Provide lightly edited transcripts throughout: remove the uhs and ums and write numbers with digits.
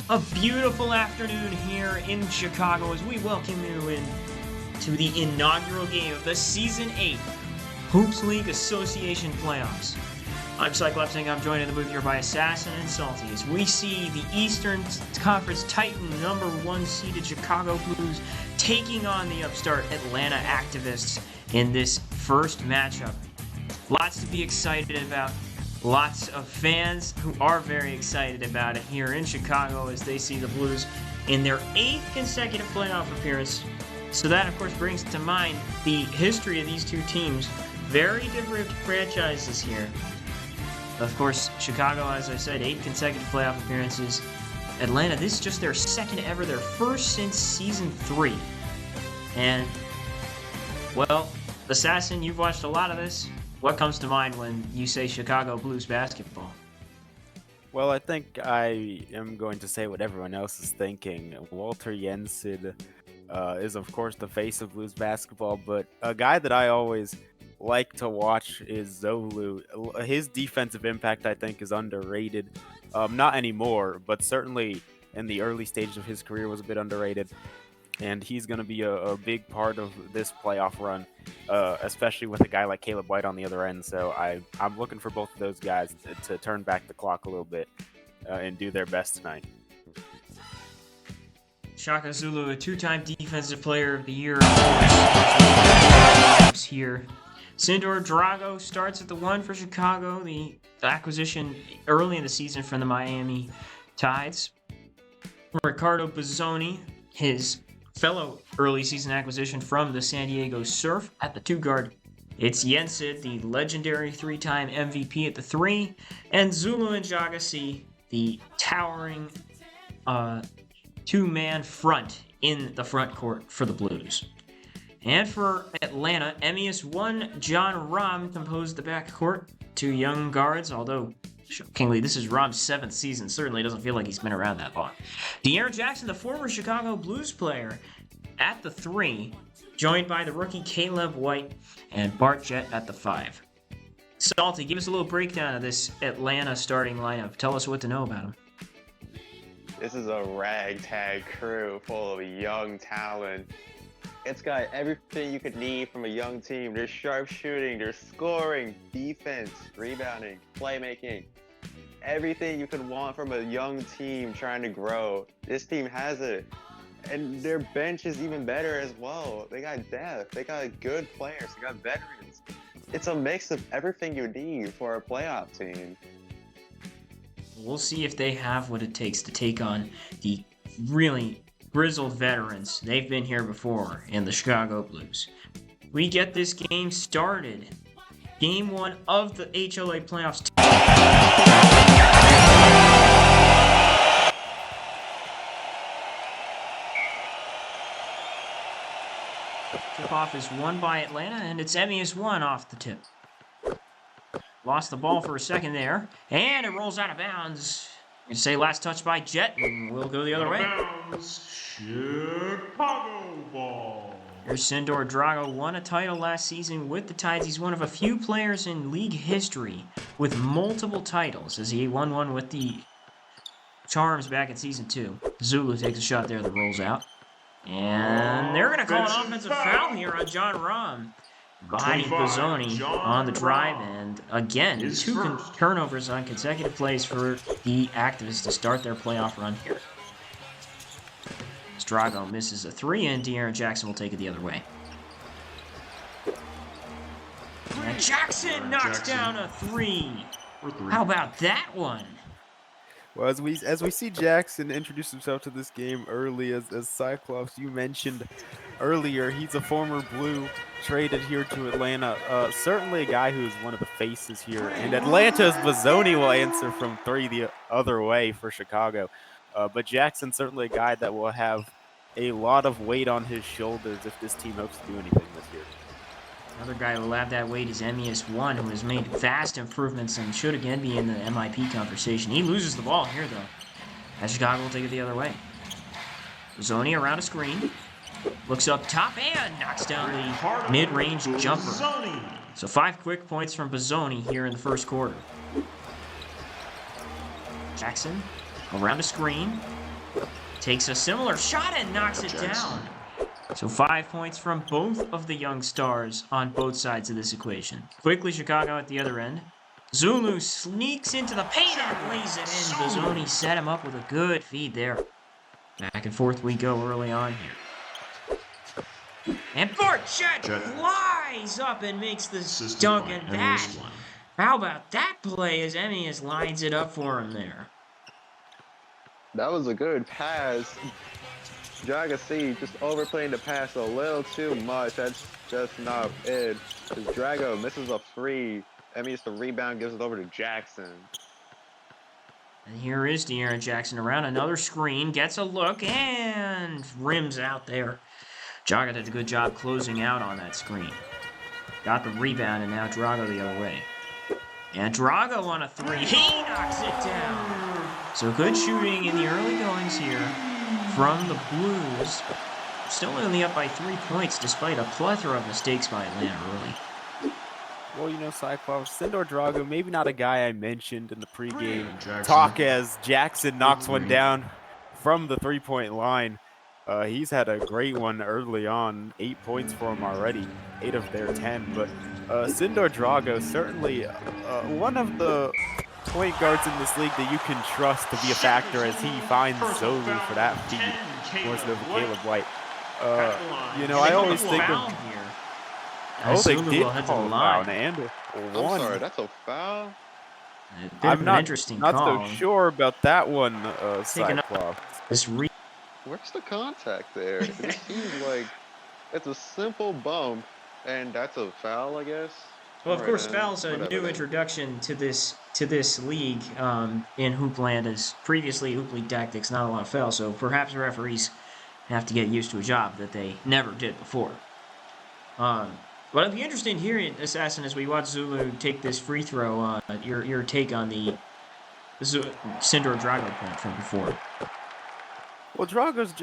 A beautiful afternoon here in Chicago as we welcome you in to the inaugural game of the Season 8 Hoops League Association Playoffs. I'm Cyclops, I'm joined in the booth here by Assassin and Salty as we see the Eastern Conference Titan #1 seeded Chicago Blues taking on the upstart Atlanta Activists in this first matchup. Lots to be excited about. Lots of fans who are very excited about it here in Chicago as they see the Blues in their 8th consecutive playoff appearance. So that, of course, brings to mind the history of these two teams. Very different franchises here. Of course, Chicago, as I said, 8 consecutive playoff appearances. Atlanta, this is just their second ever, their first since Season 3. And, well, Assassin, you've watched a lot of this. What comes to mind when you say Chicago Blues basketball? Well, I think I am going to say what everyone else is thinking. Walter Jensen is, of course, the face of Blues basketball, but a guy that I always like to watch is Zolu. His defensive impact, I think, is underrated. Not anymore, but certainly in the early stages of his career was a bit underrated. And he's going to be a big part of this playoff run, especially with a guy like Caleb White on the other end. So I'm looking for both of those guys to turn back the clock a little bit and do their best tonight. Shaka Zulu, a 2-time Defensive Player of the Year. Here. Sindor Drago starts at the 1 for Chicago, the acquisition early in the season from the Miami Tides. Ricardo Bozzoni, his fellow early season acquisition from the San Diego Surf at the 2 guard. It's Jensen, the legendary 3-time MVP at the 3, and Zulu Njagasi, the towering 2-man front in the front court for the Blues. And for Atlanta, MES1 John Rahm composed the backcourt. 2 young guards, although shockingly, this is Rahm's 7th season. Certainly doesn't feel like he's been around that long. De'Aaron Jackson, the former Chicago Blues player, at the 3, joined by the rookie Caleb White and Bart Jett at the 5. Salty, give us a little breakdown of this Atlanta starting lineup. Tell us what to know about them. This is a ragtag crew full of young talent. It's got everything you could need from a young team. There's sharp shooting, there's scoring, defense, rebounding, playmaking. Everything you could want from a young team trying to grow. This team has it. And their bench is even better as well. They got depth, they got good players, they got veterans. It's a mix of everything you need for a playoff team. We'll see if they have what it takes to take on the really grizzled veterans. They've been here before in the Chicago Blues. We get this game started. Game 1 of the HLA playoffs. Tip-off is won by Atlanta, and it's MES1 off the tip. Lost the ball for a second there, and it rolls out of bounds. You say last touch by Jett, and we'll go the other way. Chicago ball. Here's Sindor Drago, won a title last season with the Tides. He's one of a few players in league history with multiple titles, as he won one with the Charms back in Season 2. Zulu takes a shot there that rolls out. And they're going to call an offensive foul here on John Rahm. Behind Bozzoni on the drive, and again, 2 turnovers on consecutive plays for the Activists to start their playoff run here. Drago misses a 3, and De'Aaron Jackson will take it the other way. And Jackson knocks down a 3. How about that one? Well, as we see Jackson introduce himself to this game early, as Cyclops, you mentioned earlier, he's a former Blue, traded here to Atlanta. Certainly a guy who is one of the faces here. And Atlanta's Bozzoni will answer from 3 the other way for Chicago. But Jackson certainly a guy that will have a lot of weight on his shoulders if this team hopes to do anything this year. Another guy who will have that weight is MES1, who has made vast improvements and should again be in the MIP conversation. He loses the ball here, though, as Chicago will take it the other way. Bozzoni around a screen, looks up top and knocks down the mid-range jumper. So 5 quick points from Bozzoni here in the first quarter. Jackson around a screen, takes a similar shot and knocks it down. So 5 points from both of the young stars on both sides of this equation. Quickly, Chicago at the other end. Zulu sneaks into the paint and lays it in. Bozzoni set him up with a good feed there. Back and forth we go early on here. And Jet flies up and makes the dunk, and that. How about that play as Emmius lines it up for him there? That was a good pass. Drago just overplaying the pass a little too much. That's just not it. Because Drago misses a free. Emmius the rebound, gives it over to Jackson. And here is De'Aaron Jackson around another screen, gets a look, and rims out there. Jaga did a good job closing out on that screen. Got the rebound, and now Drago the other way. And Drago on a three. He knocks it down. So good shooting in the early goings here from the Blues. Still only up by 3 points despite a plethora of mistakes by Atlanta early. Well, you know, Cyclops, Sindor Drago, maybe not a guy I mentioned in the pregame talk as Jackson knocks one down from the three-point line. He's had a great one early on, 8 points for him already, 8 of their 10. But Sindor Drago, certainly one of the point guards in this league that you can trust to be a factor as he finds Zolu for that feed, more so than Caleb White. You know, I always think of... Oh, they did call a foul, and one. I'm sorry, that's a foul? I'm not call. So sure about that one, Cyclops. Where's the contact there? It just seems like it's a simple bump, and that's a foul, I guess. Well, of course, foul's a new introduction to this league in Hoopland, as previously Hoop League tactics, not a lot of fouls, so perhaps referees have to get used to a job that they never did before. But it'll be interesting hearing, Assassin, as we watch Zulu take this free throw, your take on the Sindor Drago point from before. Well,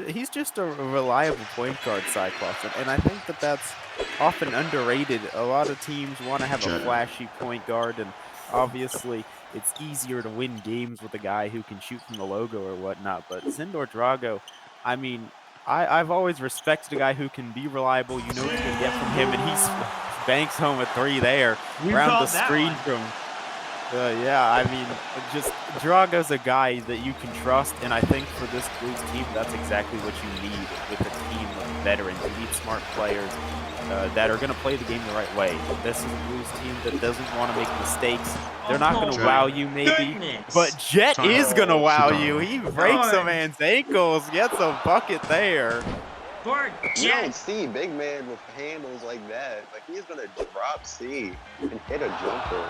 he's just a reliable point guard, Cyclops, and I think that that's often underrated. A lot of teams want to have a flashy point guard, and obviously it's easier to win games with a guy who can shoot from the logo or whatnot. But Sindor Drago, I mean, I've always respected a guy who can be reliable. You know what you're going to get from him, and he banks home a three there around the screen from... yeah, I mean, just Drago's a guy that you can trust, and I think for this Blues team, that's exactly what you need with a team of veterans. You need smart players that are going to play the game the right way. This is a Blues team that doesn't want to make mistakes. They're not going to wow you, maybe, but Jet is going to wow you. He breaks a man's ankles, gets a bucket there. You don't see big man with handles like that. Like, he's going to drop C and hit a jumper.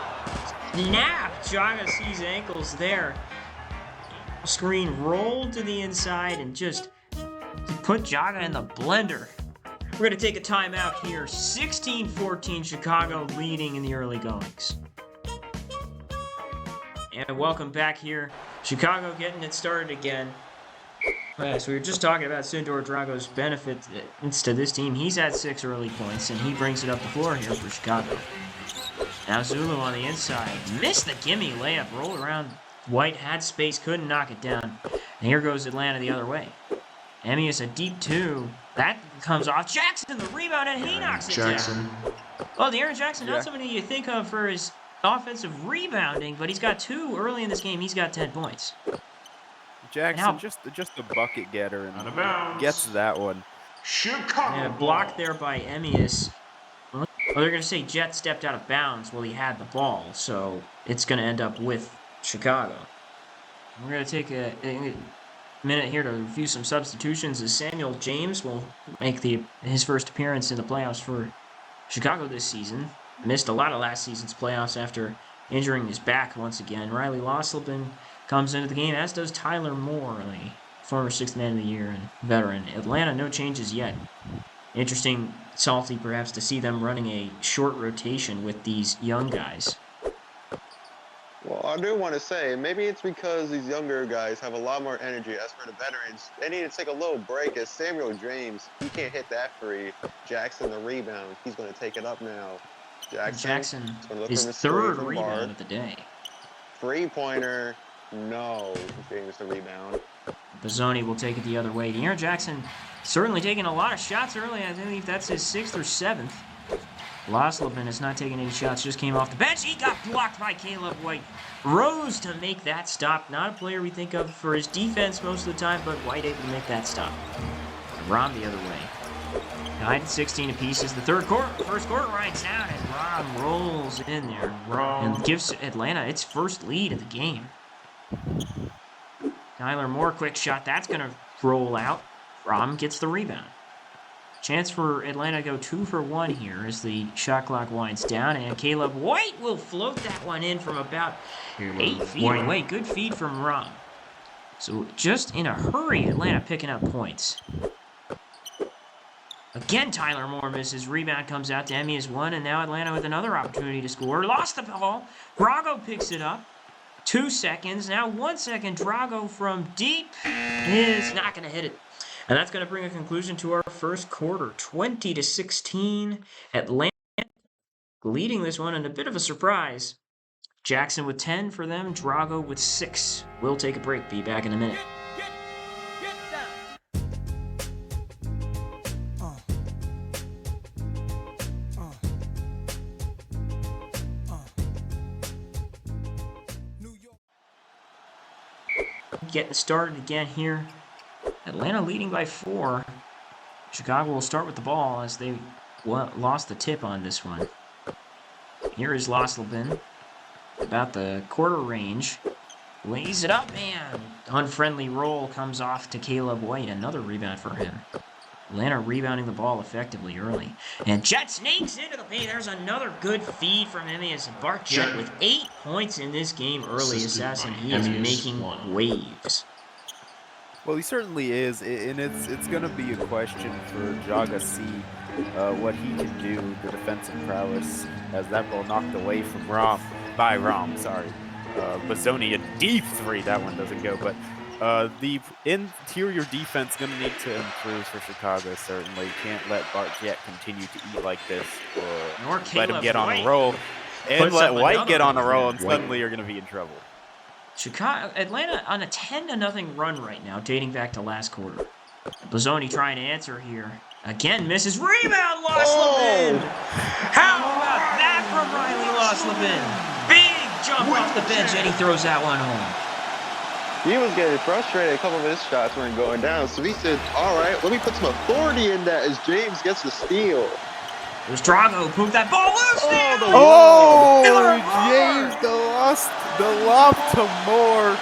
Snap! Jaga sees ankles there. Screen rolled to the inside and just put Jaga in the blender. We're going to take a timeout here. 16-14, Chicago leading in the early goings. And welcome back here. Chicago getting it started again. So we were just talking about Sindor Drago's benefits to this team. He's had 6 early points, and he brings it up the floor here for Chicago. Now Zulu on the inside. Missed the gimme layup. Rolled around. White had space. Couldn't knock it down. And here goes Atlanta the other way. Emmius a deep 2. That comes off. Jackson the rebound, and he knocks it down. Oh, De'Aaron Jackson, not somebody you think of for his offensive rebounding, but he's got 2 early in this game. He's got 10 points. Jackson, just a bucket getter, and gets that one. Chicago. Yeah, blocked there by Emmius. Well, they're going to say Jet stepped out of bounds while he had the ball, so it's going to end up with Chicago. We're going to take a minute here to review some substitutions, as Samuel James will make his first appearance in the playoffs for Chicago this season. Missed a lot of last season's playoffs after injuring his back once again. Riley Losselbin comes into the game, as does Tyler Moore, a former 6th man of the year and veteran. Atlanta, no changes yet. Interesting, salty perhaps, to see them running a short rotation with these young guys. Well, I do want to say, maybe it's because these younger guys have a lot more energy. As for the veterans, they need to take a little break, as Samuel James, he can't hit that free. Jackson, the rebound, he's going to take it up now. Jackson his 3rd rebound of the day. 3-pointer, no. James the rebound. Bozzoni will take it the other way. De'Aaron Jackson certainly taking a lot of shots early. I believe that's his 6th or 7th. Loslopin has not taken any shots, just came off the bench. He got blocked by Caleb White. Rose to make that stop. Not a player we think of for his defense most of the time, but White able to make that stop. And Rom the other way. 9-16 apiece is the first quarter rides out, and Rom rolls in there and gives Atlanta its first lead of the game. Tyler Moore, quick shot. That's going to roll out. Rom gets the rebound. Chance for Atlanta to go 2 for 1 here as the shot clock winds down, and Caleb White will float that one in from about 8 feet away. Good feed from Rom. So just in a hurry, Atlanta picking up points. Again, Tyler Moore misses. Rebound comes out to Emmy as one, and now Atlanta with another opportunity to score. Lost the ball. Drago picks it up. 2 seconds. Now 1 second. Drago from deep is not going to hit it. And that's going to bring a conclusion to our first quarter. 20-16. Atlanta leading this one, and a bit of a surprise. Jackson with 10 for them. Drago with 6. We'll take a break. Be back in a minute. Getting started again here. Atlanta leading by 4. Chicago will start with the ball as they lost the tip on this one. Here is Loslopin. About the quarter range. Lays it up, and unfriendly roll comes off to Caleb White. Another rebound for him. Atlanta rebounding the ball effectively early. And Jet sneaks into the paint. There's another good feed from Emmius. Bart Jet with 8 points in this game early. Assassin, he is making waves. Well, he certainly is, and it's going to be a question for Jaga C, what he can do, the defensive prowess, as that ball knocked away from Rom. Bozzoni, a deep 3, that one doesn't go, but the interior defense going to need to improve for Chicago, certainly. Can't let Bart Jet continue to eat like this, or let him get on a roll, and let White get on a roll, and suddenly you're going to be in trouble. Atlanta on a 10-0 run right now, dating back to last quarter. Bozzoni trying to answer here. Again, misses. Rebound, Loslopin! How about that from Riley Loslopin? Big jump off the bench, and he throws that one home. He was getting frustrated. A couple of his shots weren't going down, so he said, all right, let me put some authority in that as James gets the steal. There's Drago who moved that ball loose. James, the lob to Moore.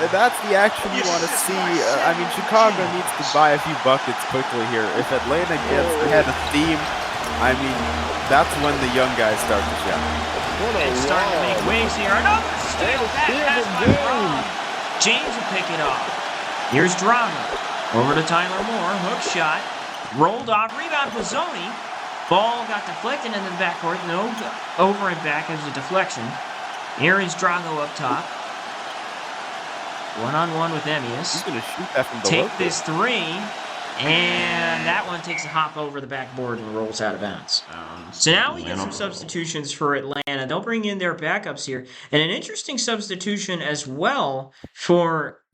That's the action you want to see. I mean, Chicago needs to buy a few buckets quickly here. If Atlanta had a theme, I mean, that's when the young guys start to shine. It's starting to make waves here. Another steal. That pass by Rom. James will pick it off. Here's Drago. Over to Tyler Moore. Hook shot. Rolled off. Rebound Bozzoni. Ball got deflected into the backcourt. No, over and back as a deflection. Here is Drago up top. 1-on-1 with Emmius. He's going to shoot that from below. Take this 3. And that one takes a hop over the backboard and rolls out of bounds. So now we get some substitutions for Atlanta. They'll bring in their backups here. And an interesting substitution as well for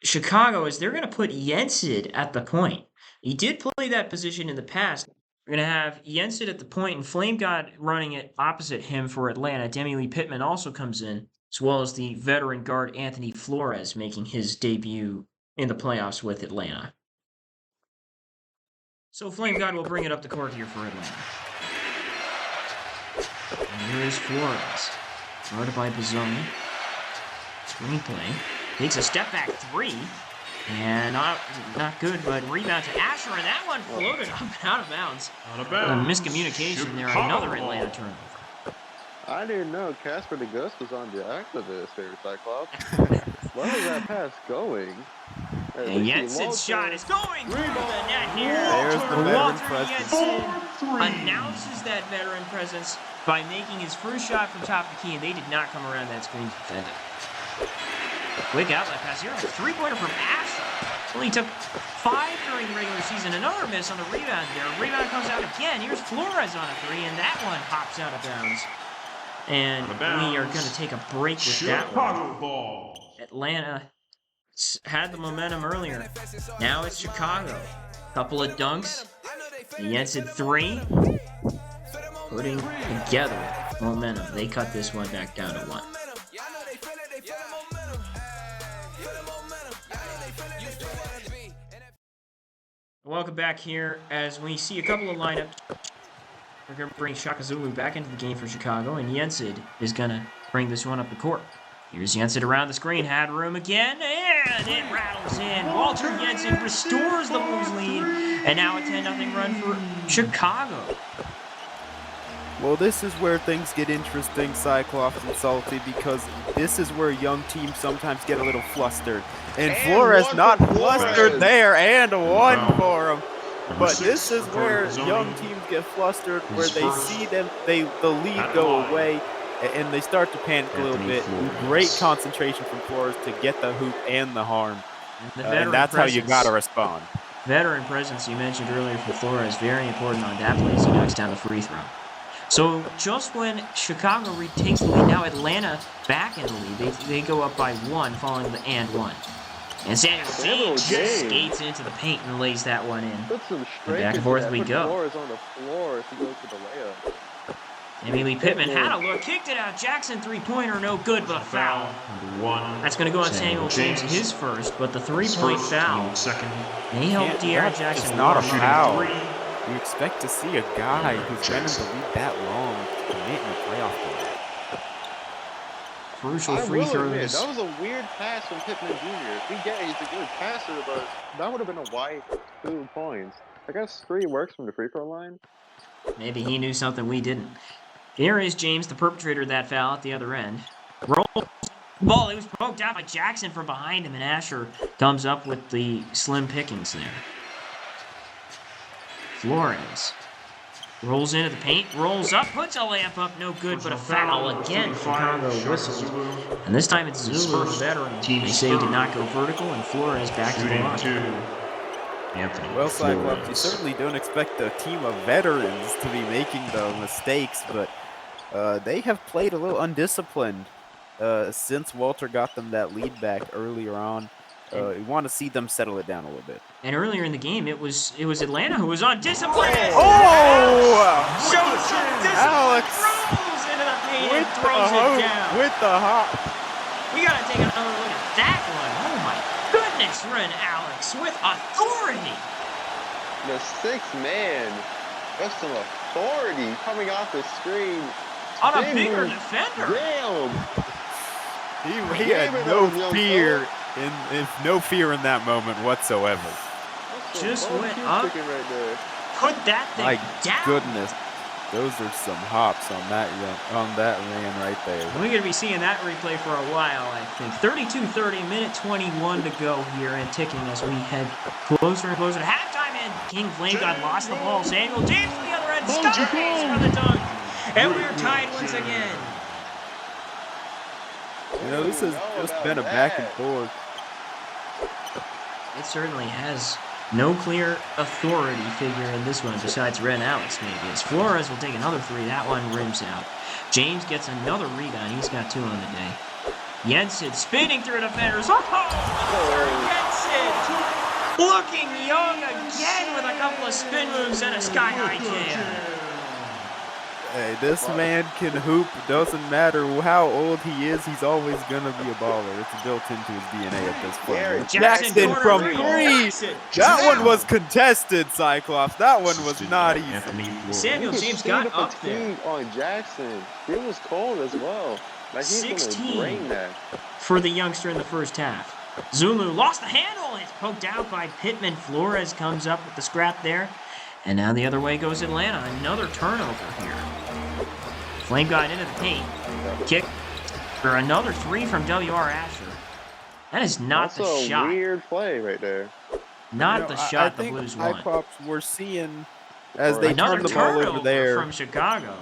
Chicago is they're going to put Yensid at the point. He did play that position in the past. We're going to have Yensid at the point, and Flame God running it opposite him for Atlanta. Demi Lee Pittman also comes in, as well as the veteran guard Anthony Flores making his debut in the playoffs with Atlanta. So Flame God will bring it up the court here for Atlanta. And here is Flores. Guarded by Bozzoni. Screenplay. Takes a step back 3. And not good, but rebound to Asher, and that one floated up and out of bounds. Miscommunication there, another Atlanta turnover. I didn't know Casper the Ghost was on the activist here, Cyclops. Where was that pass going? And Jensen's shot is going through the net here. There's the veteran presence. Jensen announces that veteran presence by making his first shot from top of the key, and they did not come around that screen to defend it. Quick outlet pass here. A 3-pointer from Asher. Only took 5 during the regular season. Another miss on the rebound there. Rebound comes out again. Here's Flores on a 3, and that one hops out of bounds. And we are going to take a break with that one. Atlanta had the momentum earlier. Now it's Chicago. Couple of dunks. Jensen 3. Putting together momentum. They cut this one back down to 1. Welcome back here as we see a couple of lineups. We're going to bring Shaka Zulu back into the game for Chicago, and Jensen is going to bring this one up the court. Here's Jensen around the screen, had room again, and it rattles in. Walter Jensen restores the Blues lead, and now a 10-0 run for Chicago. Well, this is where things get interesting, Cyclops and Salty, because this is where young teams sometimes get a little flustered. And Flores not flustered there, and one for him. But this is where young teams get flustered, where they see the lead go away, and they start to panic a little bit. Great concentration from Flores to get the hoop and the harm. And that's how you got to respond. Veteran presence you mentioned earlier from Flores, very important on that play as he knocks down the free throw. So just when Chicago retakes the lead, now Atlanta back in the lead. They go up by 1 following the and 1. And Samuel just skates into the paint and lays that one in. And back and forth we go. Flores on the floor as he goes for the layup. Emily Pittman had a look, kicked it out. Jackson three-pointer, no good, but a foul. That's going to go on Samuel James, his first, but the three-point foul. They helped De'Aaron Jackson. It's not a foul. You expect to see a guy who's been in the league that long commit in a playoff game. Crucial free throws. That was a weird pass from Pittman Jr. We get he's a good passer, but that would have been a wide 2 points. I guess 3 works from the free throw line. Maybe he knew something we didn't. Here is James, the perpetrator of that foul at the other end. Roll ball. It was poked out by Jackson from behind him, and Asher comes up with the slim pickings there. Flores rolls into the paint, rolls up, puts a layup up, no good, but a foul again. Chicago whistles. And this time it's Zulu, the veteran. They say he did not go vertical, and Flores back to the line. Well, Cyclops, you certainly don't expect a team of veterans to be making the mistakes, but they have played a little undisciplined since Walter got them that lead back earlier on. You want to see them settle it down a little bit. And earlier in the game, it was Atlanta who was undisciplined. Oh! Shows some discipline. Alex Rolls into the paint and throws it down. With the hop. We got to take another look at that one. Oh, my goodness, Ren Alex with authority. The 6th man. That's some authority coming off the screen. On a bigger defender. Damn. He had no fear. No fear in that moment whatsoever. Just went up, right there. put that thing My down. goodness, those are some hops on that man right there. We're going to be seeing that replay for a while, I think. 32-30, minute 21 to go here and ticking as we head closer and closer to halftime. And King Flame God lost the ball. Samuel James to the other end, Skies for the dunk. And we're tied once again. You know, this has just been a back and forth. It certainly has no clear authority figure in this one besides Ren Alex, maybe. As Flores will take another 3. That one rims out. James gets another rebound. He's got 2 on the day. Jensen spinning through defenders. Jensen looking young again with a couple of spin moves and a sky-high jam. Hey, this man can hoop. Doesn't matter how old he is. He's always gonna be a baller. It's built into his DNA at this point. Jackson from 3. That one was contested, Cyclops. That one was not easy. Samuel James got up there. On Jackson. He was cold as well. Like he's 16 gonna drain that. for the youngster in the first half. Zulu lost the handle. It's poked out by Pittman. Flores comes up with the scrap there. And now the other way goes Atlanta. Another turnover here. Flame God into the paint. Kick for another 3 from W.R. Asher. That is not the That's shot. a weird play right there. Not the shot I the Blues won. Cyclops, we're seeing as they Another turn the ball turnover over there. from Chicago.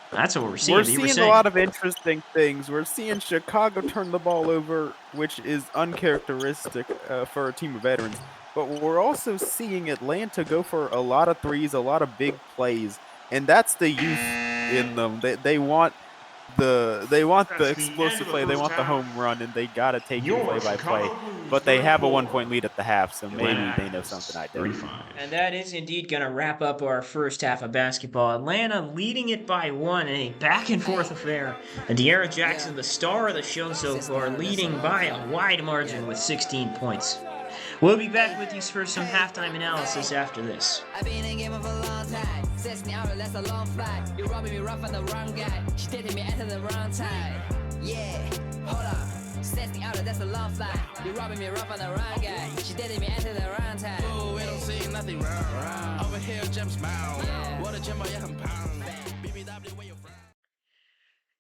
That's what we're seeing. We're seeing a lot of interesting things. We're seeing Chicago turn the ball over, which is uncharacteristic for a team of veterans. But we're also seeing Atlanta go for a lot of threes, a lot of big plays, and that's the youth in them. They want the That's the end explosive of the play. They first want the half. home run, and they gotta take it Your play by play. Chicago Blues But they have a 34. 1-point lead at the half, so Atlanta maybe they know something I Activists don't. 35. And that is indeed going to wrap up our first half of basketball. Atlanta leading it by 1 in a back and forth affair. And De'Aaron Jackson, the star of the show so far, leading by a wide margin with 16 points. We'll be back with you for some halftime analysis after this. I've been in game for a long time. Sets me out, that's a long flight. You're robbing me rough on the wrong guy. She dated me at the wrong time. Yeah, hold up. Sets me out, that's a long flight. You're robbing me rough on the wrong guy. She dated me at the wrong time. Oh, we don't see nothing wrong. Over here, Jim Smile. What a Jim, you can pound. BBW, where you from?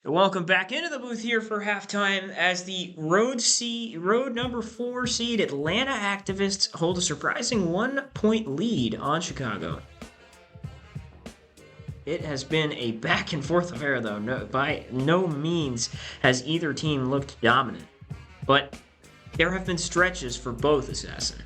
Welcome back into the booth here for halftime as the road number 4 seed Atlanta Activists hold a surprising 1-point lead on Chicago. It has been a back and forth affair though. By no means has either team looked dominant, but there have been stretches for both, Assassin.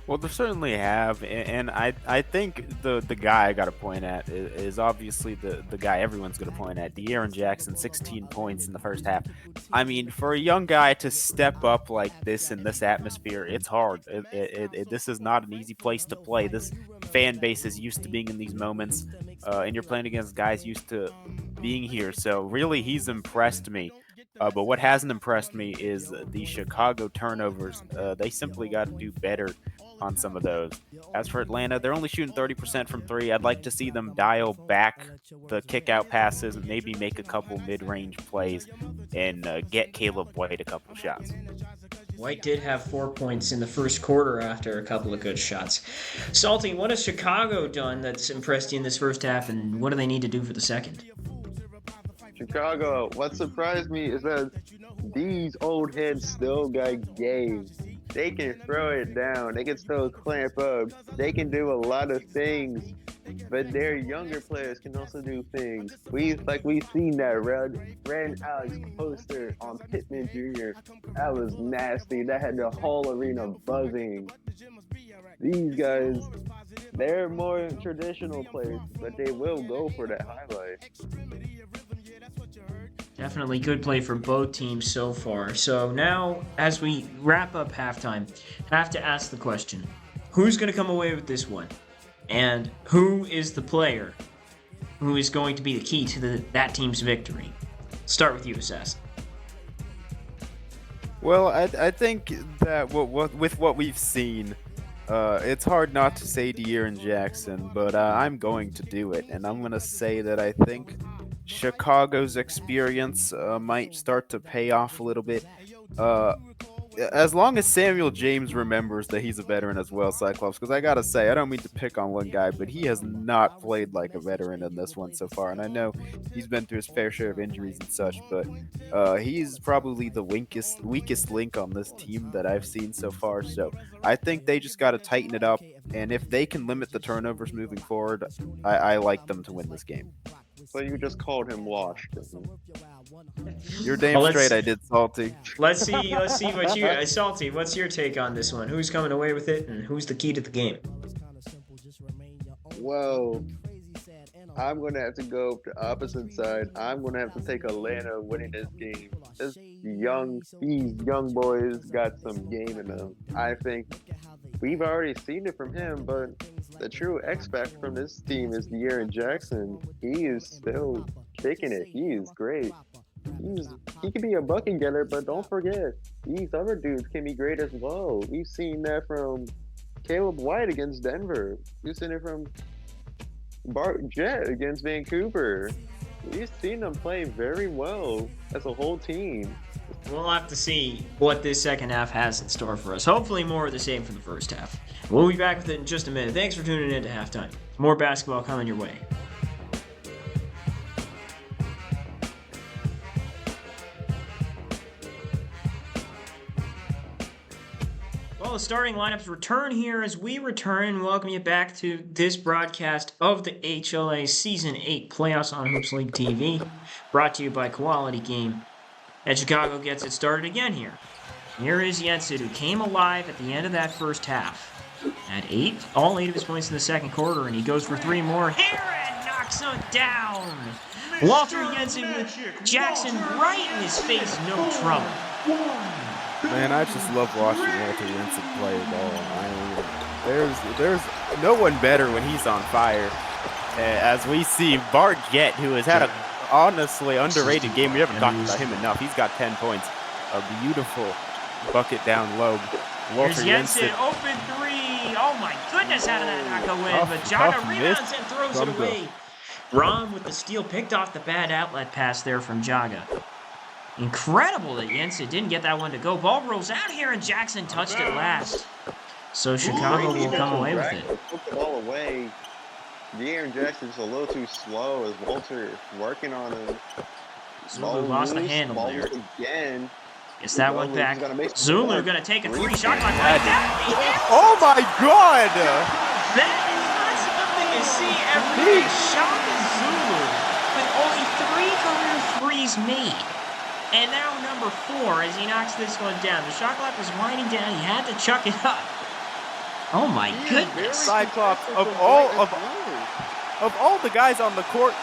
Well, they certainly have, and I think the guy I got to point at is obviously the guy everyone's going to point at, De'Aaron Jackson, 16 points in the first half. I mean, for a young guy to step up like this in this atmosphere, it's hard. This is not an easy place to play. This fan base is used to being in these moments, and you're playing against guys used to being here. So really, he's impressed me. But what hasn't impressed me is the Chicago turnovers. They simply got to do better on some of those. As for Atlanta, they're only shooting 30% from 3. I'd like to see them dial back the kick-out passes and maybe make a couple mid-range plays and get Caleb White a couple shots. White did have 4 points in the first quarter after a couple of good shots. Salty, what has Chicago done that's impressed you in this first half, and what do they need to do for the second? Chicago, what surprised me is that these old heads still got game. They can throw it down. They can still clamp up. They can do a lot of things. But their younger players can also do things. We've seen that Red Alex poster on Pittman Jr. That was nasty. That had the whole arena buzzing. These guys, they're more traditional players, but they will go for that highlight. Definitely good play for both teams so far. So now, as we wrap up halftime, have to ask the question, who's going to come away with this one? And who is the player who is going to be the key to that team's victory? Start with you, Assassin. Well, I think that with what we've seen, it's hard not to say De'Aaron Jackson, but I'm going to do it. And I'm going to say that I think Chicago's experience might start to pay off a little bit. As long as Samuel James remembers that he's a veteran as well, Cyclops, because I gotta say, I don't mean to pick on one guy, but he has not played like a veteran in this one so far, and I know he's been through his fair share of injuries and such, but he's probably the weakest link on this team that I've seen so far, so I think they just gotta tighten it up, and if they can limit the turnovers moving forward, I like them to win this game. So you just called him washed. You're damn Well, straight I did, Salty. Let's see what you, Salty, what's your take on this one? Who's coming away with it, and who's the key to the game? Well, I'm going to have to go the opposite side. I'm going to have to take Atlanta winning this game. These young boys got some game in them. I think we've already seen it from him, but the true X factor from this team is De'Aaron Jackson. He is still kicking it. He is great. He can be a bucket getter, but don't forget, these other dudes can be great as well. We've seen that from Caleb White against Denver. We've seen it from Bart Jett against Vancouver. We've seen them play very well as a whole team. We'll have to see what this second half has in store for us. Hopefully more of the same for the first half. We'll be back with it in just a minute. Thanks for tuning in to halftime. More basketball coming your way. Well, the starting lineups return here as we return and welcome you back to this broadcast of the HLA Season 8 playoffs on Hoops League TV, brought to you by Quality Game. And Chicago gets it started again here. Here is Jensen, who came alive at the end of that first half. Had all 8 of his points in the second quarter, and he goes for 3 more here and knocks knocks it down. Walter Jensen with Jackson right in his face, no trouble. Man, I just love watching Walter Jensen play ball. I mean, there's no one better when he's on fire. As we see Bart Jett, who has had a honestly underrated game. We haven't talked about him enough. He's got 10 points. A beautiful bucket down low. Here's Jensen, open three. Oh my goodness, how did that not go in? But Jaga rebounds and throws it away. Rom with the steal, picked off the bad outlet pass there from Jaga. Incredible that Jensen didn't get that one to go. Ball rolls out here and Jackson touched it last. So Chicago will come away with it. Took the ball away. De'Aaron Jackson's a little too slow as Walter working on him. Zulu lost the handle there. Again. Guess that went back. Zulu gonna take a three-shot like that. Oh my God! That is not something you see every day. Shaka Zulu with only 3 career threes made. And now number 4 as he knocks this one down. The shot clock was winding down. He had to chuck it up. Oh my goodness. Cyclops, of all the guys on the court,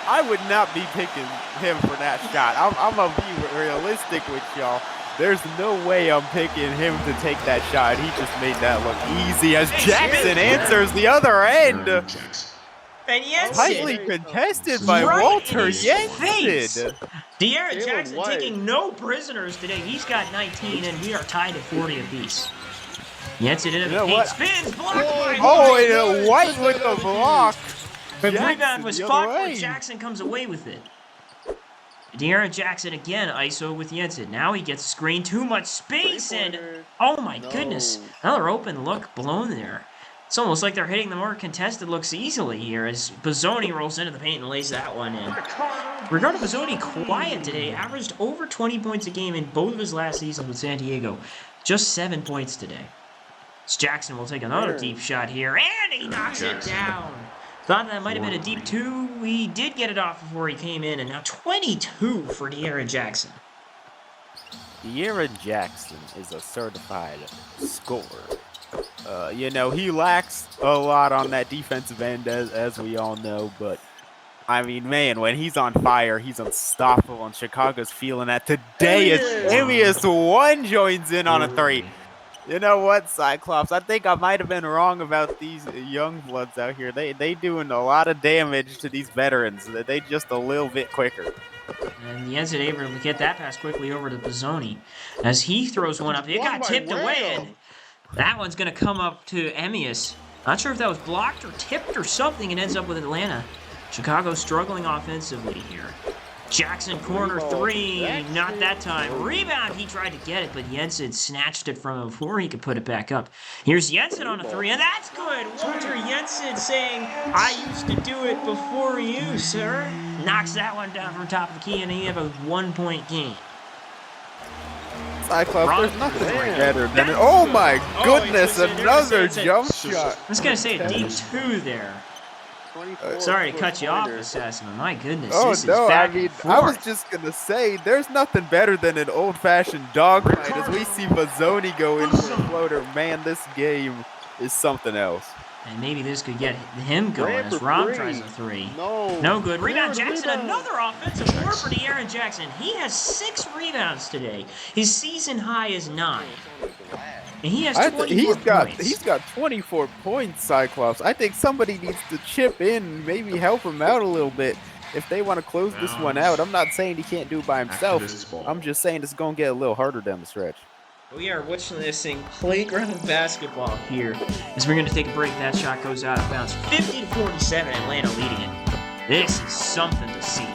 I would not be picking him for that shot. I'm going to be realistic with y'all. There's no way I'm picking him to take that shot. He just made that look easy as Jackson answers the other end. And Jensen, tightly contested by Walter Jensen. De'Aaron Jackson taking no prisoners today. He's got 19, and we are tied at 40 apiece. Jensen into the paint, spins, blocked by and White with the block. The rebound was fought, but Jackson comes away with it. De'Aaron Jackson again, ISO with Jensen. Now he gets a screen, too much space, and oh my goodness, another open look blown there. It's almost like they're hitting the more contested looks easily here as Bozzoni rolls into the paint and lays that one in. Ricardo Bozzoni quiet today, averaged over 20 points a game in both of his last seasons with San Diego. Just 7 points today. So Jackson will take another deep shot here, and he knocks it down. Thought that might have been a deep 2. He did get it off before he came in, and now 22 for De'Aaron Jackson. De'Aaron Jackson is a certified scorer. He lacks a lot on that defensive end, as we all know, but I mean, man, when he's on fire, he's unstoppable, and Chicago's feeling that today as Amius 1 joins in on a 3. You know what, Cyclops? I think I might have been wrong about these young bloods out here. They doing a lot of damage to these veterans. They just a little bit quicker. And Jensen able to get that pass quickly over to Bozzoni as he throws one up. It got tipped away, and that one's going to come up to Amius. Not sure if that was blocked or tipped or something. It ends up with Atlanta. Chicago struggling offensively here. Jackson corner 3, not that time. Rebound, he tried to get it, but Jensen snatched it from him before he could put it back up. Here's Jensen on a 3, and that's good. Walter Jensen saying, I used to do it before you, sir. Knocks that one down from top of the key, and he have a 1-point game. Cyclops, there's nothing better than it. Oh my goodness, another jump shot. I was going to say a deep 2 there. Sorry to cut you off, Assassin. My goodness, this is back and forth. I was just going to say, there's nothing better than an old-fashioned dogfight as we see Bozzoni go in for a floater. Man, this game is something else. And maybe this could get him going as Rom tries a 3. No good. Rebound Jackson, another offensive board for De'Aaron Jackson. He has 6 rebounds today. His season high is 9. And he has 24 points. He's got 24 points, Cyclops. I think somebody needs to chip in, maybe help him out a little bit if they want to close this one out. I'm not saying he can't do it by himself. I'm just saying it's going to get a little harder down the stretch. We are witnessing playground basketball here as we're going to take a break. That shot goes out of bounds. 50-47, Atlanta leading it. This is something to see.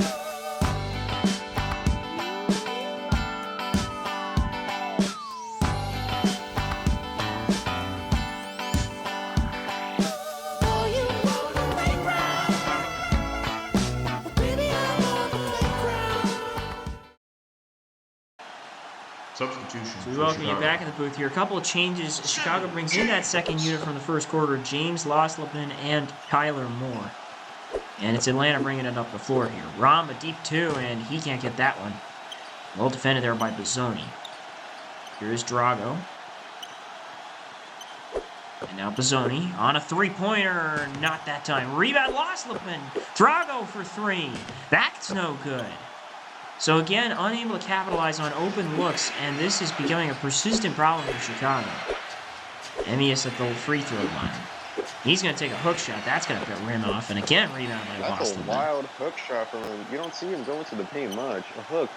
Substitution. So we welcome you back in the booth here. A couple of changes. Chicago brings in that second unit from the first quarter, James Loslopin and Kyler Moore. And it's Atlanta bringing it up the floor here. Rom, a deep 2, and he can't get that one. Well defended there by Bozzoni. Here's Drago. And now Bozzoni on a three-pointer. Not that time. Rebound, Loslipman. Drago for three. That's no good. So again, unable to capitalize on open looks, and this is becoming a persistent problem for Chicago. Emmius at the free throw line. He's going to take a hook shot. That's going to rim off. And again, rebound by That's Loslipman. a wild hook shot from him. You don't see him going to the paint much. A hook,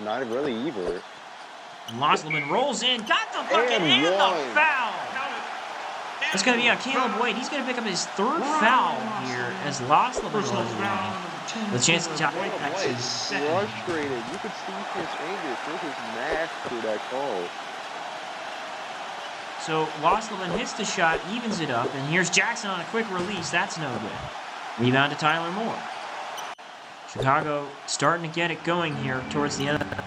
not really either. Loslipman rolls in, got the bucket and the foul. It's going to be on Caleb White. He's going to pick up his third foul here as Loslipman goes away. The chance to tie back to second. Frustrated. You could see his anger through his mask through that call. So Loslipman hits the shot, evens it up, and here's Jackson on a quick release. That's no good. Rebound to Tyler Moore. Chicago starting to get it going here towards the end of the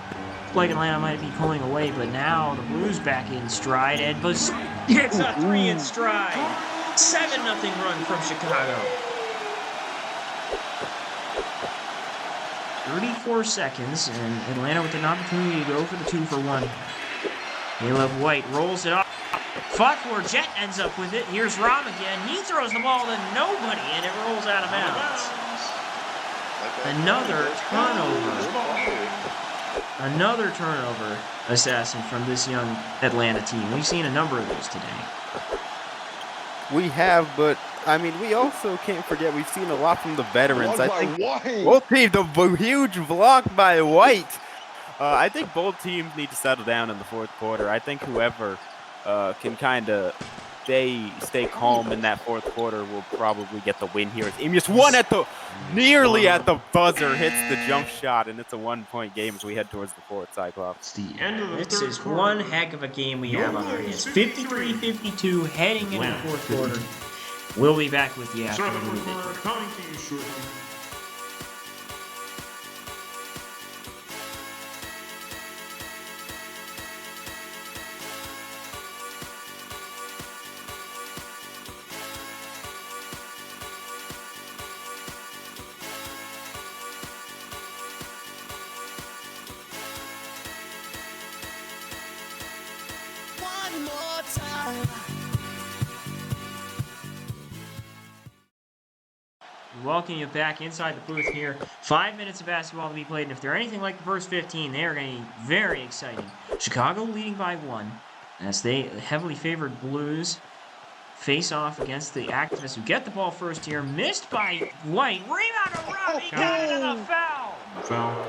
like Atlanta might be pulling away, but now the Blues back in stride, and Buzz hits a three in stride. 7-0 run from Chicago. 34 seconds, and Atlanta with an opportunity to go for the 2-for-1. Caleb White rolls it up. Fought for, Jet ends up with it. Here's Rom again. He throws the ball to nobody, and it rolls out of bounds. Another turnover. Another turnover assassin from this young Atlanta team. We've seen a number of those today. We have, but I mean, we also can't forget we've seen a lot from the veterans. I think White. both teams, the huge block by White. I think both teams need to settle down in the fourth quarter. I think whoever can kind of stay calm in that fourth quarter will probably get the win here. Emmius nearly at the buzzer, hits the jump shot, and it's a 1-point game as we head towards the fourth, Cyclops. The end of the This third is quarter. one heck of a game we have on our hands. 53-52 heading into the fourth quarter. We'll be back with you after a Second little bit. quarter coming to you shortly. One more time. Welcome you back inside the booth here. 5 minutes of basketball to be played, and if they're anything like the first 15, they are going to be very exciting. Chicago leading by 1 as they heavily favored Blues face off against the Activists who get the ball first here. Missed by White. Rebound to Rob. He got it on a foul. Foul.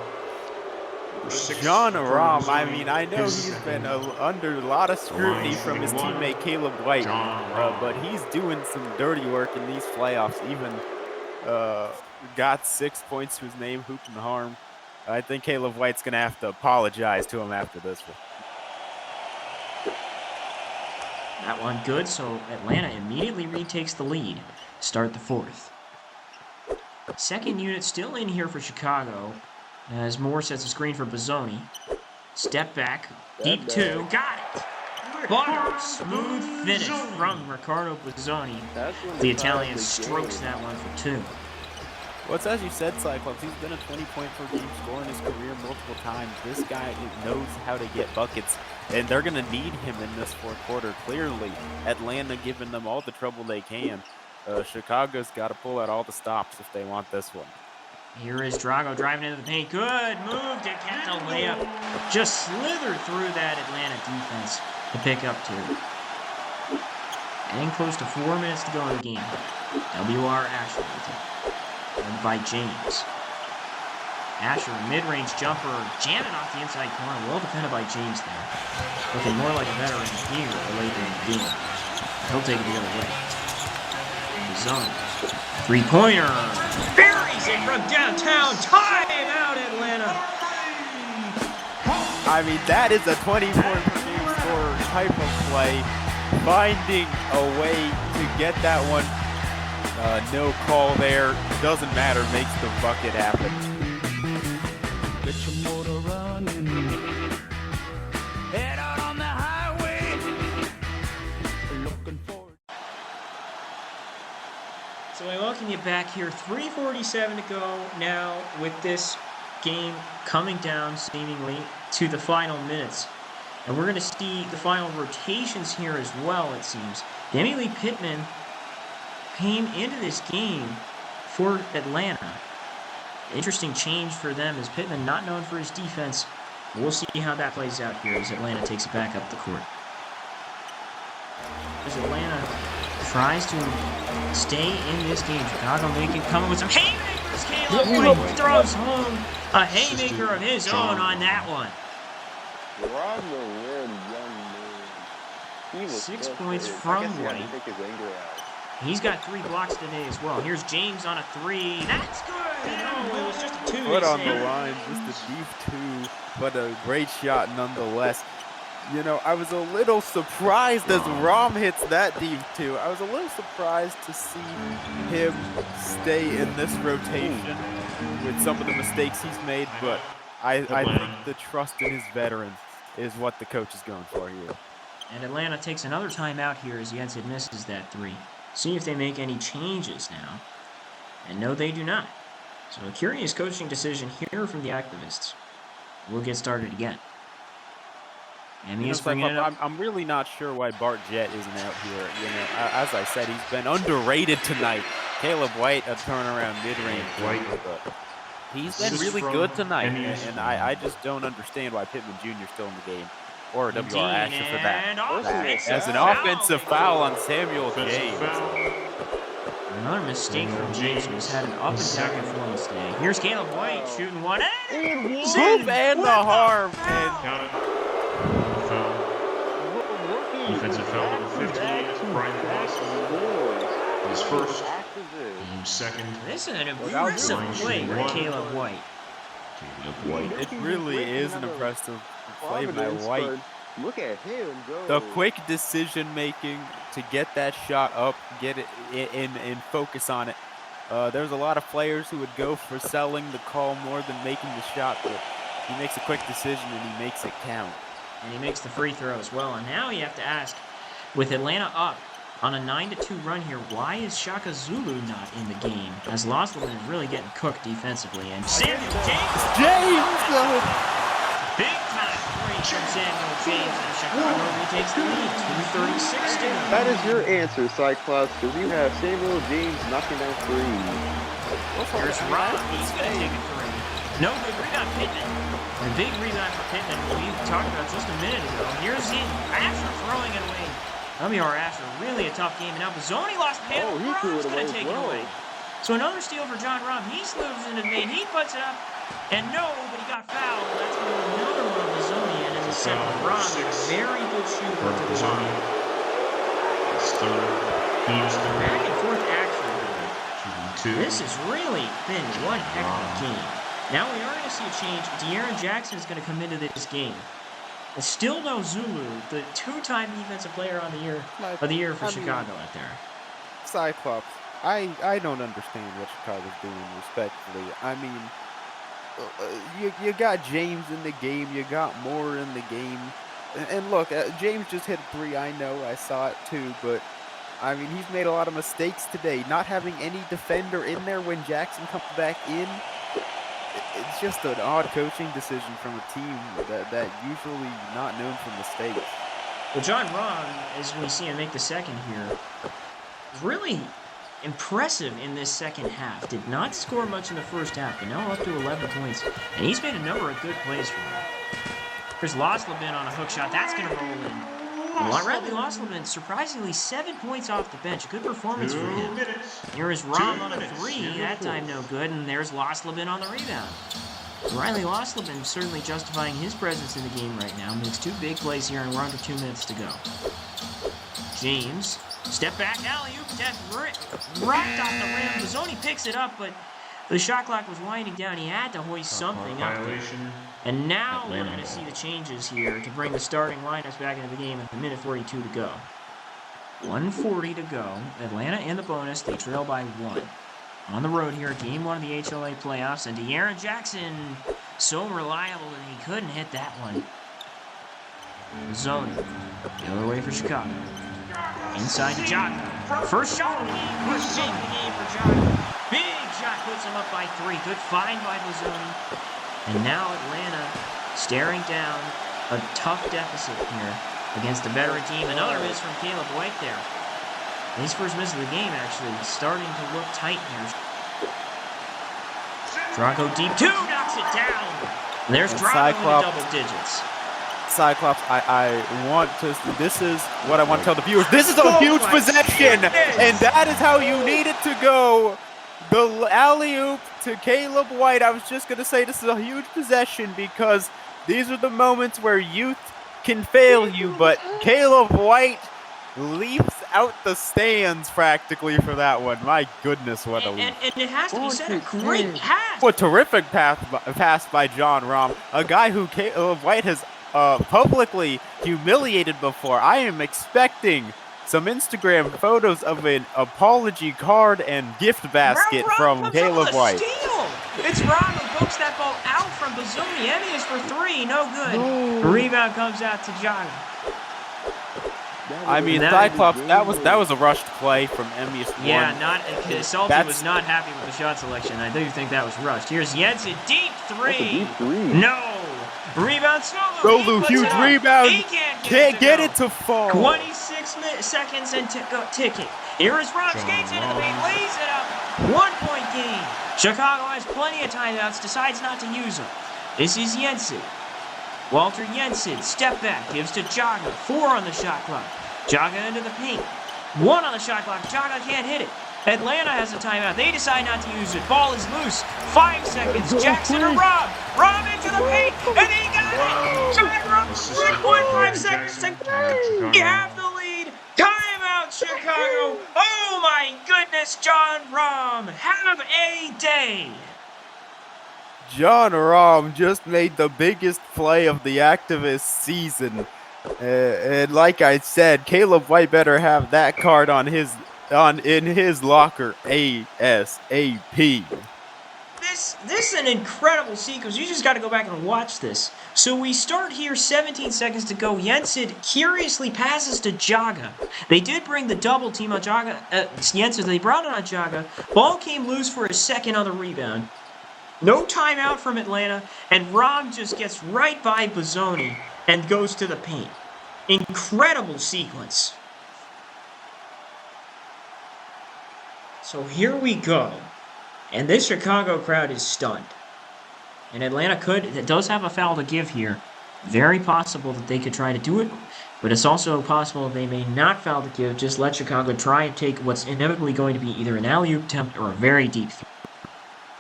Number 6 John for Aram, I Bozzoni. mean, I know His he's second. been under a lot of scrutiny from his teammate Caleb White, John Aram. but he's doing some dirty work in these playoffs. Even got 6 points to his name, hoop and harm. I think Caleb White's going to have to apologize to him after this one. That one good, so Atlanta immediately retakes the lead. Start the fourth. Second unit still in here for Chicago as Moore sets a screen for Bozzoni. Step back, deep two, got it! Butter, smooth finish from Riccardo Bozzoni. The Italian strokes that one for 2. Well, it's as you said, Cyclops, he's been a 20-point per game scorer in his career multiple times. This guy knows how to get buckets, and they're going to need him in this fourth quarter. Clearly, Atlanta giving them all the trouble they can. Chicago's got to pull out all the stops if they want this one. Here is Drago driving into the paint. Good move to get the layup. Just slithered through that Atlanta defense to pick up 2. Getting close to 4 minutes to go in the game. WR Asher with it. Led by James. Asher, mid-range jumper, jamming off the inside corner. Well defended by James there. Looking more like a veteran here later in the game. He'll take it the other way. Zone. Three-pointer. Buries it from downtown. Time out, Atlanta. I mean, that is a 20-point per game scorer type of play. Finding a way to get that one. No call there. Doesn't matter. Makes the bucket happen. Get your motor running. Head out on the highway. Looking forward. So I welcome you back here. 3:47 to go now with this game coming down seemingly to the final minutes. And we're going to see the final rotations here as well, it seems. Demi Lee Pittman came into this game for Atlanta. Interesting change for them as Pittman not known for his defense. We'll see how that plays out here as Atlanta takes it back up the court. As Atlanta tries to stay in this game, Chicago making coming with some haymakers. Caleb White throws home a haymaker of his own on that one. Rob the weird young man. He was 6 so points serious. from I guess he had to White. take his anger out. He's got 3 blocks today as well. Here's James on a 3. That's good. No, it was just a 2. Put they on the say. line, just a deep 2, but a great shot nonetheless. You know, I was a little surprised as Rom hits that deep 2. I was a little surprised to see him stay in this rotation with some of the mistakes he's made, but I think the trust in his veterans is what the coach is going for here. And Atlanta takes another timeout here as Jensen misses that 3. See if they make any changes now. And no, they do not. So a curious coaching decision here from the activists. We'll get started again. And he is bringing it up. I'm really not sure why Bart Jett isn't out here. You know, as I said, he's been underrated tonight. Caleb White, a turnaround mid-range jumper, but he's been really good tonight. And I just don't understand why Pittman Jr. is still in the game. Or W.R. Asher for that. As an offensive foul on Samuel James. Another mistake from James, who's had an up-and-down performance today. Here's Caleb White shooting one. Hoop and the harm. Count it. Foul. Defensive foul number 15. Brian Boston. His first. Team second. This is an impressive play by Caleb White. It really is an impressive play by White. Look at him go. The quick decision making to get that shot up, get it in focus on it. There's a lot of players who would go for selling the call more than making the shot, but he makes a quick decision and he makes it count. And he makes the free throw as well. And now you have to ask, with Atlanta up on a 9-2 run here, why is Shaka Zulu not in the game? As Losselman is really getting cooked defensively. And Samuel James! Big time three from Samuel James. And Chicago retakes the lead. 2:36 to go. That is your answer, Cyclops, because you have Samuel James knocking down threes. Here's Rob. He's going to take a 3. No good rebound, Pittman. A big rebound for Pittman, who we talked about just a minute ago. Here's Asher throwing it away. W.R. Asher, really a tough game. And now Bozzoni lost the handle. He threw Rom's it going to away take as well. it away. So another steal for John Rom. He's losing it, man. He puts it up. And no, but he got fouled. That's going to be another one of Bozzoni. And in the second, Rom, very good shooter to the line. His third. Team's third. Back and forth action. Shooting 2. This has really been one heck of a game. Now we are going to see a change. De'Aaron Jackson is going to come into this game. There's still no Zulu, the 2-time defensive player of the year for Chicago out there. Cyclops, I don't understand what Chicago's doing respectfully. I mean, you got James in the game, you got Moore in the game. And look, James just hit a 3, I know, I saw it too, but I mean, he's made a lot of mistakes today. Not having any defender in there when Jackson comes back in, it's just an odd coaching decision from a team that usually not known for mistakes. Well, John Ron, as we see him make the second here, is really impressive in this second half. Did not score much in the first half, but now up to 11 points. And he's made a number of good plays for him. Here's Losselman on a hook shot. That's going to roll in. Radley Losselman, surprisingly, 7 points off the bench. Good performance for him. Here is Rom on a 3. That time no good. And there's Losselman on the rebound. Riley Losselman certainly justifying his presence in the game right now. Makes 2 big plays here, and we're under 2 minutes to go. James, step back alley-oop. That's right off the rim. Bozzoni picks it up, but the shot clock was winding down. He had to hoist something up there. And now we're going to see the changes here to bring the starting lineups back into the game at the minute 42 to go. 1:40 to go. Atlanta in the bonus. They trail by 1. On the road here, game 1 of the HLA playoffs. And De'Aaron Jackson, so reliable that he couldn't hit that one. Bozzoni, the other way for Chicago. Inside to Jocko. First shot of the game. First shot of the game for Jocko. Big shot puts him up by 3. Good find by Bozzoni. And now Atlanta staring down a tough deficit here against the veteran team. Another miss from Caleb White there. His first miss of the game, actually, starting to look tight here. Drago deep two, knocks it down. And there's And Drago in the Cyclops- double digits. Cyclops, I want to. This is what I want to tell the viewers. This is a Oh huge my possession, goodness. and that is how you need it to go. The alley-oop to Caleb White. I was just gonna say this is a huge possession because these are the moments where youth can fail you, but Caleb White leaps out the stands practically for that one. My goodness, what a leap. And it has to be said, a great pass. What terrific pass by John Rahm, a guy who Caleb White has publicly humiliated before. I am expecting some Instagram photos of an apology card and gift basket Rahm from comes Caleb up with a White. steal. It's Rahm who pokes that ball out from Bazumi. Emmy is for three, no good. Rebound comes out to Jaga. I mean, That- Cyclops, that was a rushed play from Emmius. Yeah, Salty That's- was not happy with the shot selection. I do think that was rushed. Here's Jensen, deep three. Deep three. No. Rebound, Solu. Solu, He puts huge it up. rebound. He Can't get go. it to fall. 26 seconds and ticking. Here is Rob, skates into the paint, lays it up. 1 point game. Chicago has plenty of timeouts, decides not to use them. This is Jensen. Walter Jensen, step back, gives to Jaga. 4 on the shot clock. Jaga into the paint. 1 on the shot clock. Jaga can't hit it. Atlanta has a timeout. They decide not to use it. Ball is loose. 5 seconds. Jackson to Rob. Rob into the paint, and he got it. Jaga, 3.5 seconds to go. You have the lead. Timeout, Chicago. Oh my goodness, John Rahm. Have a day. John Rahm just made the biggest play of the activist season. And like I said, Caleb White better have that card in his locker ASAP. This is an incredible sequence. You just got to go back and watch this. So we start here, 17 seconds to go. Jensen curiously passes to Jaga. They did bring the double team on Jaga. Jensen, they brought it on Jaga. Ball came loose for a second on the rebound. No timeout from Atlanta, and Rahm just gets right by Bazzoni and goes to the paint. Incredible sequence. So here we go. And this Chicago crowd is stunned. And Atlanta does have a foul to give here. Very possible that they could try to do it, but it's also possible they may not foul to give, just let Chicago try and take what's inevitably going to be either an alley-oop attempt or a very deep three.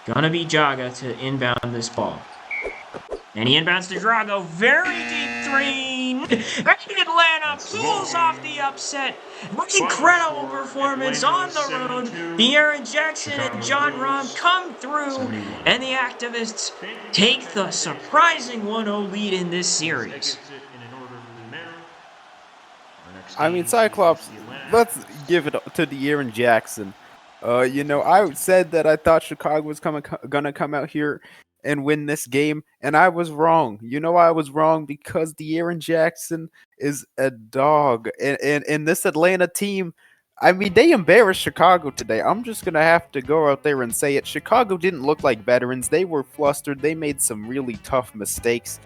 Gonna be Jaga to inbound this ball. And he inbounds to Drago. Very deep three. And Atlanta pulls off the upset. Incredible performance on the road. The Aaron Jackson and John Rahm come through. And the activists take the surprising 1-0 lead in this series. I mean, Cyclops, let's give it to the Aaron Jackson. I said that I thought Chicago was gonna come out here and win this game, and I was wrong. I was wrong because De'Aaron Jackson is a dog, and this Atlanta team, I mean, they embarrassed Chicago today. I'm just gonna have to go out there and say it. Chicago didn't look like veterans. They were flustered. They made some really tough mistakes,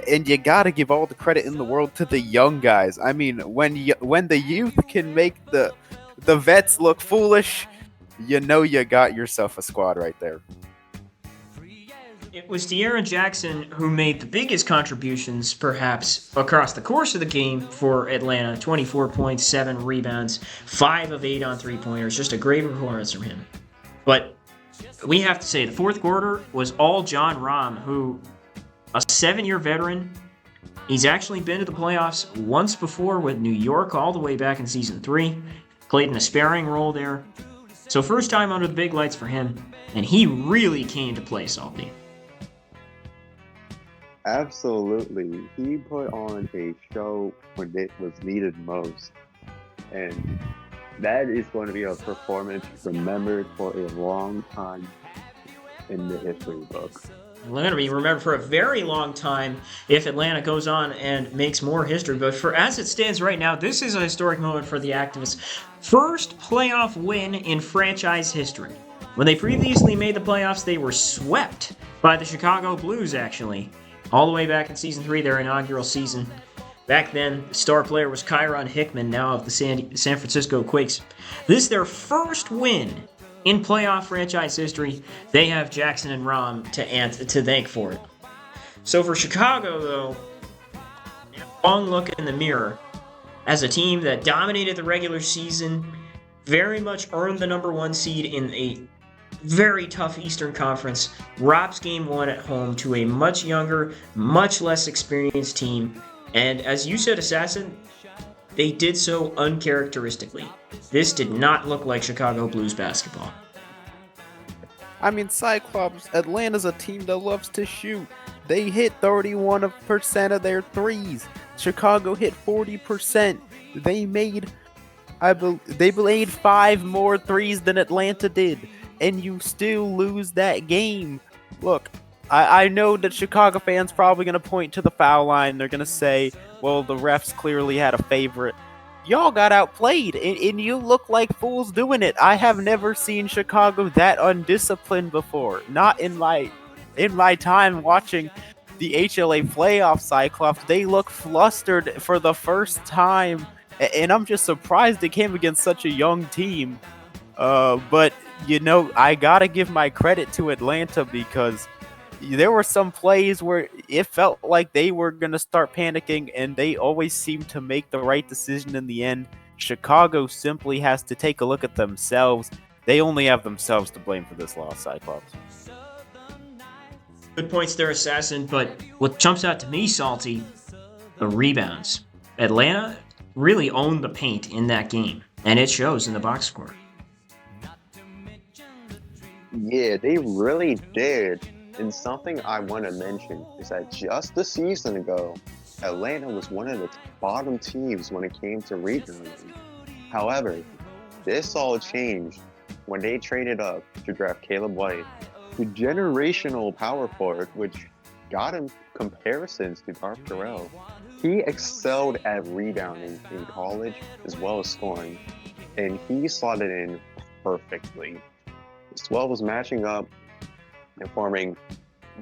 and you gotta give all the credit in the world to the young guys. I mean, when the youth can make the vets look foolish, you got yourself a squad right there. It was De'Aaron Jackson who made the biggest contributions, perhaps, across the course of the game for Atlanta. 24 points, 7 rebounds, 5 of 8 on three-pointers. Just a great performance from him. But we have to say, the fourth quarter was all John Rahm, who, a 7-year veteran, he's actually been to the playoffs once before with New York all the way back in Season 3. Played in a sparing role there. So first time under the big lights for him, and he really came to play, Salty. Absolutely. He put on a show when it was needed most. And that is going to be a performance remembered for a long time in the history books. Going to be remembered for a very long time if Atlanta goes on and makes more history. But as it stands right now, this is a historic moment for the Activists. First playoff win in franchise history. When they previously made the playoffs, they were swept by the Chicago Blues, actually. all the way back in Season 3, their inaugural season. Back then, the star player was Kyron Hickman, now of the San Francisco Quakes. This is their first win in playoff franchise history. They have Jackson and Rom to thank for it. So for Chicago, though, long look in the mirror as a team that dominated the regular season, very much earned the number 1 seed in a very tough Eastern Conference, drops Game 1 at home to a much younger, much less experienced team. And as you said, Assassin, they did so uncharacteristically. This did not look like Chicago Blues basketball. I mean, Cyclops, Atlanta's a team that loves to shoot. They hit 31% of their threes. Chicago hit 40%. They made 5 more threes than Atlanta did. And you still lose that game. Look, I know that Chicago fans probably going to point to the foul line. They're going to say, well, the refs clearly had a favorite. Y'all got outplayed, and you look like fools doing it. I have never seen Chicago that undisciplined before. Not in my time watching the HLA playoff, Cyclops. They look flustered for the first time, and I'm just surprised it came against such a young team. But, you know, I gotta give my credit to Atlanta because there were some plays where it felt like they were going to start panicking, and they always seemed to make the right decision in the end. Chicago simply has to take a look at themselves. They only have themselves to blame for this loss, Cyclops. Good points there, Assassin, but what jumps out to me, Salty, the rebounds. Atlanta really owned the paint in that game, and it shows in the box score. Yeah, they really did. And something I want to mention is that just a season ago, Atlanta was one of the bottom teams when it came to rebounding. However, this all changed when they traded up to draft Caleb White, the generational power forward, which got him comparisons to Darth Terrell. He excelled at rebounding in college as well as scoring, and he slotted in perfectly. As well as matching up and forming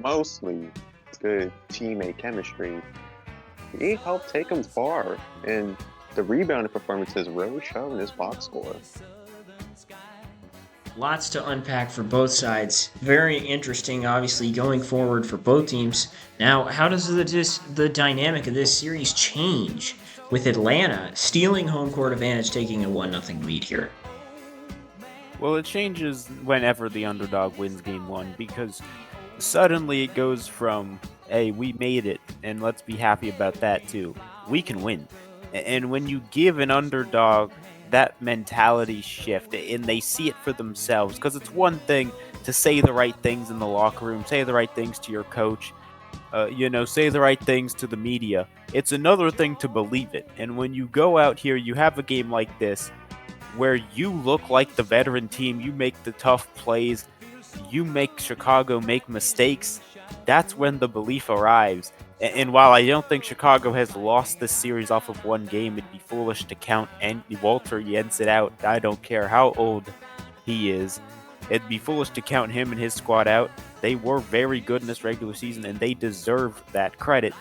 mostly good teammate chemistry. He helped take them far, and the rebounding performances really show in his box score. Lots to unpack for both sides. Very interesting, obviously, going forward for both teams. Now, how does the dynamic of this series change with Atlanta stealing home court advantage, taking a 1-0 lead here? Well, it changes whenever the underdog wins game 1 because suddenly it goes from, hey, we made it, and let's be happy about that too. We can win. And when you give an underdog that mentality shift, and they see it for themselves, because it's one thing to say the right things in the locker room, say the right things to your coach, say the right things to the media. It's another thing to believe it. And when you go out here, you have a game like this, where you look like the veteran team, you make the tough plays, you make Chicago make mistakes, that's when the belief arrives. And while I don't think Chicago has lost this series off of one game, it'd be foolish to count Walter Jensen out. I don't care how old he is. It'd be foolish to count him and his squad out. They were very good in this regular season, and they deserve that credit.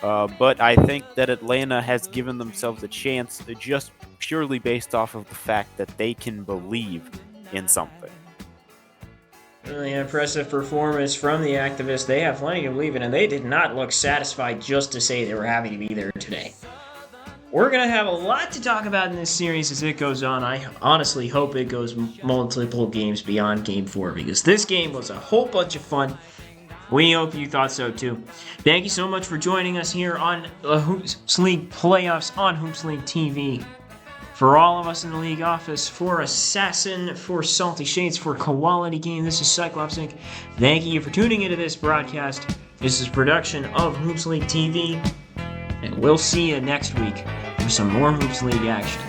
But I think that Atlanta has given themselves a chance just purely based off of the fact that they can believe in something. Really impressive performance from the activists. They have plenty to believe in, and they did not look satisfied just to say they were happy to be there today. We're going to have a lot to talk about in this series as it goes on. I honestly hope it goes multiple games beyond Game 4, because this game was a whole bunch of fun. We hope you thought so too. Thank you so much for joining us here on the Hoops League Playoffs on Hoops League TV. For all of us in the league office, for Assassin, for Salty Shades, for Quality Game, this is Cyclops Inc. Thank you for tuning into this broadcast. This is a production of Hoops League TV, and we'll see you next week for some more Hoops League action.